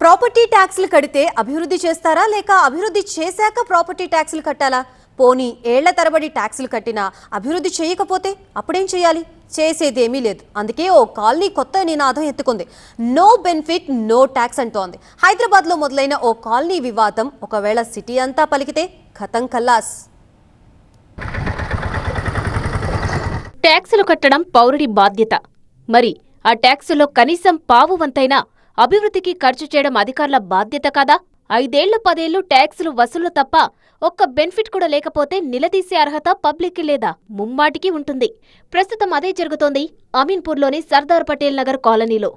Property ట్యాక్స్లు కడితే అభివృద్ధి చేస్తారా లేక అభివృద్ధి చేశాక ప్రాపర్టీ ట్యాక్స్లు కట్టాలా? పోనీ ఏళ్ల తరబడి ట్యాక్స్లు కట్టినా అభివృద్ధి చేయకపోతే అప్పుడేం చేయాలి? చేసేదేమీ లేదు. అందుకే ఓ కాలనీ కొత్త నినాదం ఎత్తుకుంది. నో బెనిఫిట్ నో ట్యాక్స్ అంటోంది. హైదరాబాద్లో మొదలైన ఓ కాలనీ వివాదం ఒకవేళ సిటీ అంతా పలికితే ఖతం ఖల్లాస్. ట్యాక్సులు కట్టడం పౌరుడి బాధ్యత. మరి ఆ ట్యాక్సులో కనీసం పావు వంతైనా అభివృద్ధికి ఖర్చు చేయడం అధికారుల బాధ్యత కాదా? 5 ఏళ్లు 10 ఏళ్లు ట్యాక్సులు వసూలు తప్ప ఒక్క బెనిఫిట్ కూడా లేకపోతే నిలదీసే అర్హత పబ్లిక్కి లేదా? ముమ్మాటికి ఉంటుంది. ప్రస్తుతం అదే జరుగుతోంది అమీన్పూర్లోని సర్దార్ పటేల్ నగర్ కాలనీలో.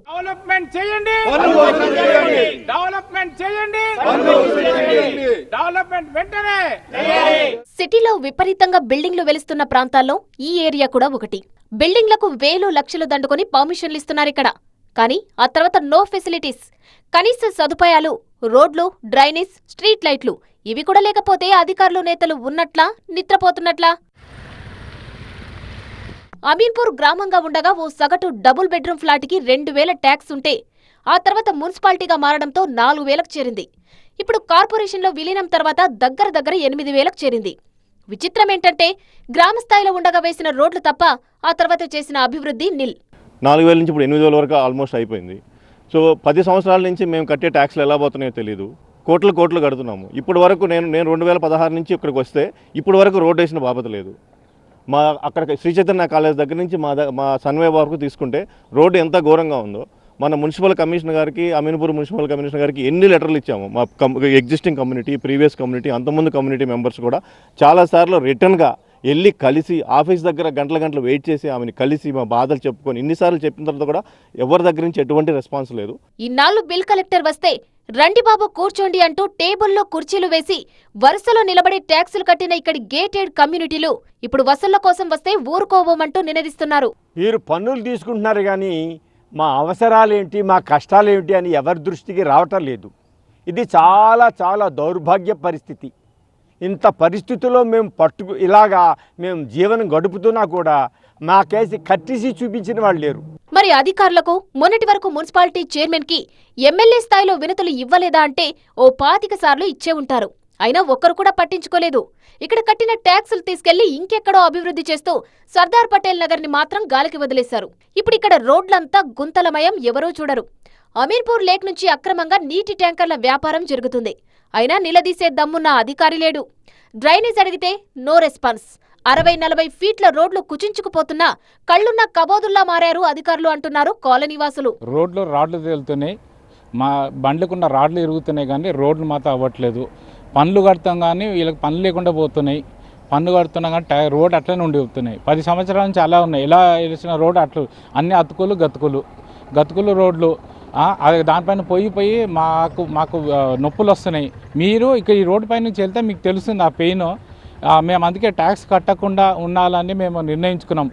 సిటీలో విపరీతంగా బిల్డింగ్లు వెలుస్తున్న ప్రాంతాల్లో ఈ ఏరియా కూడా ఒకటి. బిల్డింగ్లకు వేలు లక్షలు దండుకొని పర్మిషన్లు ఇస్తున్నారిక్కడ. కానీ ఆ తర్వాత నో ఫెసిలిటీస్, కనీస సదుపాయాలు, రోడ్లు, డ్రైనేజ్, స్ట్రీట్ లైట్లు ఇవి కూడా లేకపోతే అధికారులు నేతలు ఉన్నట్లా నిద్రపోతున్నట్లా? అమీన్పూర్ గ్రామంగా ఉండగా ఓ సగటు డబుల్ బెడ్రూమ్ ఫ్లాట్కి 2000 ట్యాక్స్ ఉంటే ఆ తర్వాత మున్సిపాలిటీగా మారడంతో 4000కు చేరింది. ఇప్పుడు కార్పొరేషన్లో విలీనం తర్వాత దగ్గర 8000కు చేరింది. విచిత్రమేంటంటే గ్రామ స్థాయిలో ఉండగా వేసిన రోడ్లు తప్ప ఆ తర్వాత చేసిన అభివృద్ధి నిల్. 4000 నుంచి ఇప్పుడు 8000 వరకు ఆల్మోస్ట్ అయిపోయింది. సో 10 సంవత్సరాల నుంచి మేము కట్టే ట్యాక్స్లు ఎలా పోతున్నాయో తెలియదు. కోట్లు కడుతున్నాము. ఇప్పటి వరకు నేను 2016 నుంచి ఇక్కడికి వస్తే ఇప్పటి వరకు రోడ్ వేసిన బాబత లేదు. మా అక్కడ శ్రీ చైతన్య కాలేజ్ దగ్గర నుంచి మా సన్వే వరకు తీసుకుంటే రోడ్డు ఎంత ఘోరంగా ఉందో. మన మున్సిపల్ కమిషనర్ గారికి, అమీన్పూర్ మున్సిపల్ కమిషనర్ గారికి ఎన్ని లెటర్లు ఇచ్చాము. మా ఎగ్జిస్టింగ్ కమ్యూనిటీ, ప్రీవియస్ కమ్యూనిటీ, అంతకుముందు కమ్యూనిటీ మెంబర్స్ కూడా చాలాసార్లు రిటర్న్గా వెళ్ళి కలిసి ఆఫీస్ దగ్గర గంటలు వెయిట్ చేసి ఆమెను కలిసి మా బాధలు చెప్పుకొని ఇన్నిసార్లు చెప్పిన తర్వాత కూడా ఎవరి దగ్గర నుంచి ఎటువంటి రెస్పాన్స్ లేదు. ఇన్నాళ్ళు బిల్ కలెక్టర్ వస్తే రండి బాబు కూర్చోండి అంటూ టేబుల్లో కుర్చీలు వేసి వరుసలో నిలబడి ట్యాక్సులు కట్టిన ఇక్కడి గేటెడ్ కమ్యూనిటీలు ఇప్పుడు వసూళ్ల కోసం వస్తే ఊరుకోవమంటూ నినదిస్తున్నారు. మీరు పన్నులు తీసుకుంటున్నారు కానీ మా అవసరాలేంటి, మా కష్టాలేంటి అని ఎవరి దృష్టికి రావటం లేదు. ఇది చాలా దౌర్భాగ్య పరిస్థితి. ఇంత పరిస్థితుల్లో మేము ఇలాగా జీవనం గడుపుతున్నా కూడా మా కేసు కట్టిసి చూపించిన వాళ్ళు లేరు. మరి అధికారులకు మొన్నటి వరకు మున్సిపాలిటీ చైర్మన్ కి ఎమ్మెల్యే స్థాయిలో వినతులు ఇవ్వలేదా అంటే ఓ 25 సార్లు ఇచ్చే ఉంటారు. అయినా ఒక్కరు కూడా పట్టించుకోలేదు. ఇక్కడ కట్టిన ట్యాక్సులు తీసుకెళ్లి ఇంకెక్కడో అభివృద్ధి చేస్తూ సర్దార్ పటేల్ నగర్ ని మాత్రం గాలికి వదిలేశారు. ఇప్పుడు ఇక్కడ రోడ్లంతా గుంతలమయం, ఎవరూ చూడరు. అమీర్పూర్ లేక్ నుంచి అక్రమంగా నీటి ట్యాంకర్ల వ్యాపారం జరుగుతుంది. అయినా నిలదీసే దమ్మున్న అధికారి లేడు. డ్రైనేజ్ అడిగితే నో రెస్పాన్స్. 60-40 ఫీట్ల రోడ్లు కుచించుకుపోతున్నా కళ్లున్న కబోదుల్లా మారారు అధికారులు అంటున్నారు కాలనీవాసులు. రాడ్లు తేలుతున్నాయి, మా బండ్లకున్న రాడ్లు ఇరుగుతున్నాయి కానీ రోడ్లు మాత్రం అవ్వట్లేదు. పనులు కడతాం కానీ వీళ్ళకి పనులు లేకుండా పోతున్నాయి. పన్ను కడుతున్నాం కానీ రోడ్ అట్లనే ఉండి పోతున్నాయి. 10 సంవత్సరాల నుంచి అలా ఉన్నాయి. ఎలా వేసిన రోడ్ అట్లు అన్ని గతుకులు రోడ్లు. అది దానిపైన పోయి మాకు నొప్పులు వస్తున్నాయి. మీరు ఇక్కడ ఈ రోడ్డు పైన నుంచి వెళ్తే మీకు తెలుస్తుంది ఆ పెయిన్. మేము అందుకే ట్యాక్స్ కట్టకుండా ఉండాలని మేము నిర్ణయించుకున్నాం.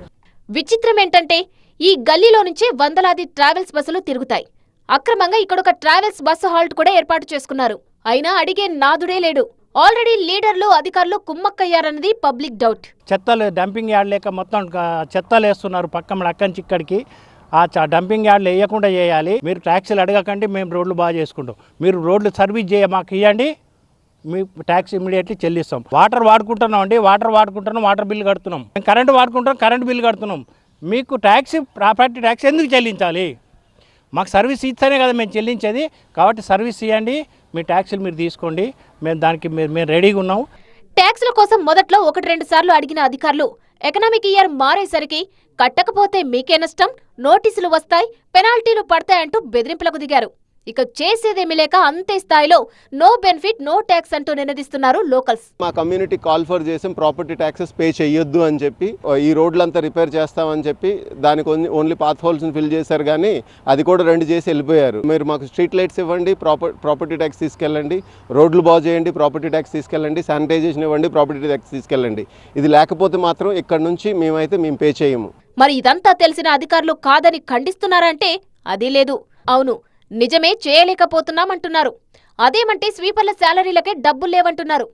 విచిత్రం ఏంటంటే ఈ గల్లీలో నుంచే వందలాది ట్రావెల్స్ బస్సులు తిరుగుతాయి. అక్రమంగా ఇక్కడొక ట్రావెల్స్ బస్సు హాల్ట్ కూడా ఏర్పాటు చేసుకున్నారు. అయినా అడిగే నాదుడే లేడు. ఆల్రెడీ లీడర్లు, అధికారులు కుమ్మక్కయ్యారన్నది పబ్లిక్ డౌట్. చెత్తలు డంపింగ్ యార్డ్ లేక మొత్తం చెత్తలు వేస్తున్నారు పక్కన అక్కడి నుంచి ఇక్కడికి. ఆ డంపింగ్ యార్డ్లు వేయకుండా చేయాలి. మీరు ట్యాక్సీలు అడగకండి, మేము రోడ్లు బాగా చేసుకుంటాం. మీరు రోడ్లు సర్వీస్ మాకు ఇవ్వండి, మీ ట్యాక్స్ ఇమీడియట్లీ చెల్లిస్తాం. వాటర్ వాడుకుంటున్నాం అండి, వాటర్ బిల్లు కడుతున్నాం. కరెంటు వాడుకుంటాం, కరెంటు బిల్లు కడుతున్నాం. మీకు ప్రాపర్టీ ట్యాక్స్ ఎందుకు చెల్లించాలి? మాకు సర్వీస్ ఇస్తేనే కదా మేము చెల్లించేది. కాబట్టి సర్వీస్ ఇవ్వండి, మీ ట్యాక్సీలు మీరు తీసుకోండి, మేము దానికి మేము రెడీగా ఉన్నాం. ట్యాక్సుల కోసం మొదట్లో 1-2 సార్లు అడిగిన అధికారులు ఎకనామిక్ ఇయర్ మారేసరికి కట్టకపోతే మీకే నష్టం, నోటీసులు వస్తాయి, పెనాల్టీలు పడతాయంటూ బెదిరింపులకు దిగారు. ఇక చేసేదేమీ లేక అంతే స్థాయిలో నో బెనిఫిట్ నో ట్యాక్స్ అంటూ నినదిస్తున్నారు లోకల్స్. మా కమ్యూనిటీ కాల్ ఫర్ చేసాం, ప్రాపర్టీ ట్యాక్సెస్ పే చేయొద్దు అని చెప్పి, ఈ రోడ్లంతా రిపేర్ చేస్తామని చెప్పి దానికి ఓన్లీ పాత్ హోల్స్ని ఫిల్ చేశారు కానీ అది కూడా 2 చేసి వెళ్ళిపోయారు. మీరు మాకు స్ట్రీట్ లైట్స్ ఇవ్వండి, ప్రాపర్టీ ట్యాక్స్ తీసుకెళ్ళండి, రోడ్లు బాగు చేయండి, ప్రాపర్టీ ట్యాక్స్ తీసుకెళ్ళండి, శానిటైజేషన్ ఇవ్వండి, ప్రాపర్టీ ట్యాక్స్ తీసుకెళ్ళండి. ఇది లేకపోతే మాత్రం ఇక్కడ నుంచి మేము పే చేయము. మరి ఇదంతా తెలిసిన అధికారులు కాదని ఖండిస్తున్నారంటే అది లేదు. అవును, నిజమే, చేయలేకపోతున్నామంటున్నారు. అదేమంటే స్వీపర్ల శాలరీలకే డబ్బులు లేవంటున్నారు.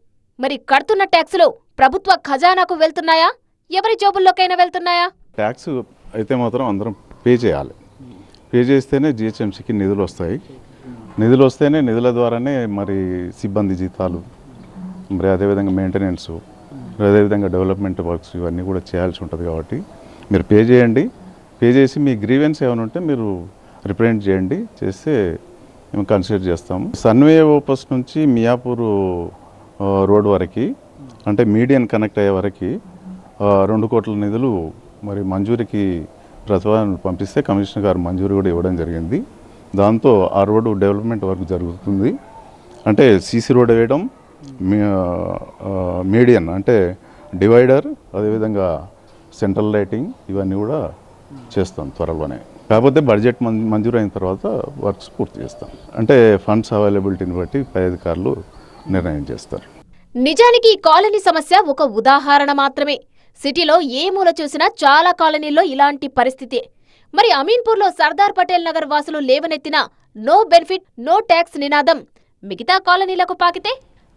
మరి కడుతున్న ట్యాక్సులు ప్రభుత్వ ఖజానాకు వెళ్తున్నాయా, ఎవరి జోబుల్లోకైనా వెళ్తున్నాయా? ట్యాక్స్ అయితే మాత్రం అందరం పే చేయాలి. పే చేస్తేనే జిహెచ్ఎంసీకి నిధులు వస్తాయి. నిధులు వస్తేనే నిధుల ద్వారానే మరి సిబ్బంది జీతాలు, మరి అదేవిధంగా మెయింటెనెన్స్, అదేవిధంగా డెవలప్మెంట్ వర్క్స్ ఇవన్నీ కూడా చేయాల్సి ఉంటుంది. కాబట్టి మీరు పే చేయండి. పే చేసి మీ గ్రీవెన్స్ ఏమైనా ఉంటే మీరు రిప్రజెంట్ చేయండి. చేస్తే మేము కన్సిడర్ చేస్తాము. సన్వే ఓపస్ నుంచి మియాపూర్ రోడ్ వరకు, అంటే మీడియన్ కనెక్ట్ అయ్యే వరకు 2 కోట్ల నిధులు మరి మంజూరికి ప్రతిపాదన పంపిస్తే కమిషనర్ గారు మంజూరు కూడా ఇవ్వడం జరిగింది. దాంతో ఆ రోడ్డు డెవలప్మెంట్ వర్క్ జరుగుతుంది. అంటే సీసీ రోడ్ వేయడం, మీడియన్ అంటే డివైడర్, అదేవిధంగా సెంట్రల్ లైటింగ్ ఇవన్నీ కూడా చేస్తాం త్వరలోనే. కాకపోతే బడ్జెట్ మంజూరు అయిన తర్వాత వర్క్స్ పూర్తి చేస్తాం. అంటే ఫండ్స్ అవైలబిలిటీని బట్టి పై అధికారులు నిర్ణయం చేస్తారు. నిజానికి ఈ కాలనీ సమస్య ఒక ఉదాహరణ మాత్రమే. సిటీలో ఏ మూల చూసినా చాలా కాలనీల్లో ఇలాంటి పరిస్థితే. మరి అమీన్పూర్లో సర్దార్ పటేల్ నగర్ వాసులు లేవనెత్తిన నో బెనిఫిట్ నో ట్యాక్స్ నినాదం మిగతా కాలనీలకు పాకితే,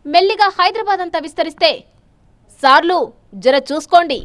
మెల్లిగా హైదరాబాద్ అంతా విస్తరిస్తే, సార్లు జర చూసుకోండి.